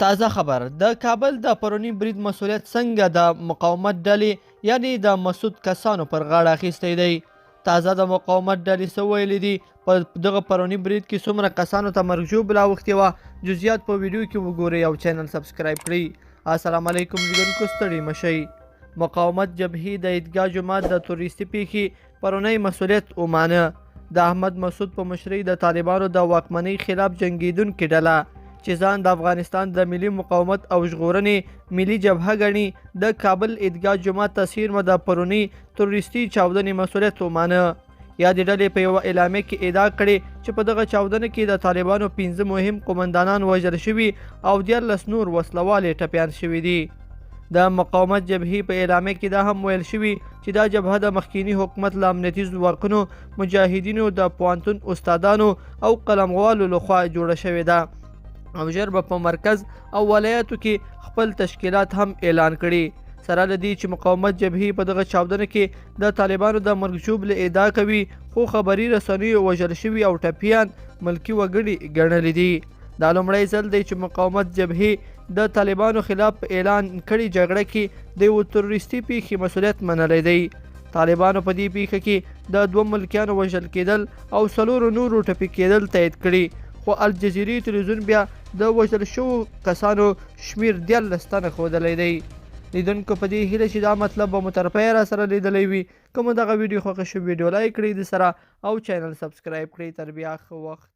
تازه خبر د کابل د پرونی برید مسولیت څنګه د مقاومت ډلې یعنی د مسعود کسانو پر غاړه اخیستی دی. تازه د مقاومت ډلې څه ویلي دي، په دغه پرونی برید کې څومره کسانو ته مرګ ژوبله اوښتې وه، جزئیات په ویډیو کې وګورئ او چینل سبسکرایب کړئ. السلام علیکم لیدونکو، ستړي مشئ. مقاومت جبهې د عیدګاه جومات د تروریستي پیښې پرونی مسولیت ومانه. د احمد مسعود په مشرۍ د طالبانو د واکمنۍ خلاف جنګیدونکې ډله چې ځان د افغانستان د ملي مقاومت او ژغورنې ملي جبهه ګڼي، د کابل عیدګاه جومات ته څیرمه د پرونی تروریستي چاودنې مسولیت ومانه. یادې ډلې په یوه اعلامیه کې ادعا کړې چې په دغه چاودنه کې د طالبانو 15 مهم قومندانان وژل شوي او 14 نور وسلوالې ټپیان شوي دي. د مقاومت جبهې په اعلامیه کې دا هم ویل شوي چې دا جبهه د مخکینی حکومت له امنیتي ځواکونو، مجاهدینو، د پوهنتون استادانو او قلموالو لخوا جوړه شوې ده او ژر به په مرکز او ولایتو کې خپل تشکیلات هم اعلان کړي. سره له دې چې مقاومت جبهې په دغه چاودنه کې د طالبانو د مرګ ژوبلې ادعا کوي، خو خبري رسنیو وژل شوي او ټپیان ملکي وګړي ګڼلي دي. دا لومړی ځل دی چې مقاومت جبهې د طالبانو خلاف اعلان کړي جګړه کې د یو تروریستي پیښې مسولیت منلی دی. طالبانو په دې پیښه کې د 2 ملکیانو وژل کېدل او 4 نورو ټپي کېدل تایید کړي، خو الجزیرې تلویزیون بیا د وژل شوو کسانو شمیر 14 تنه ښودلی دی. لیدونکو په دې هیله چې دا مطلب به مو تر پایه را سره لیدلی وي. که مو دغه ویډیو خوښه شوې ویډیو لایک کړئ د سره او چینل سبسکرایب کړئ. تر بیا ښه وخت.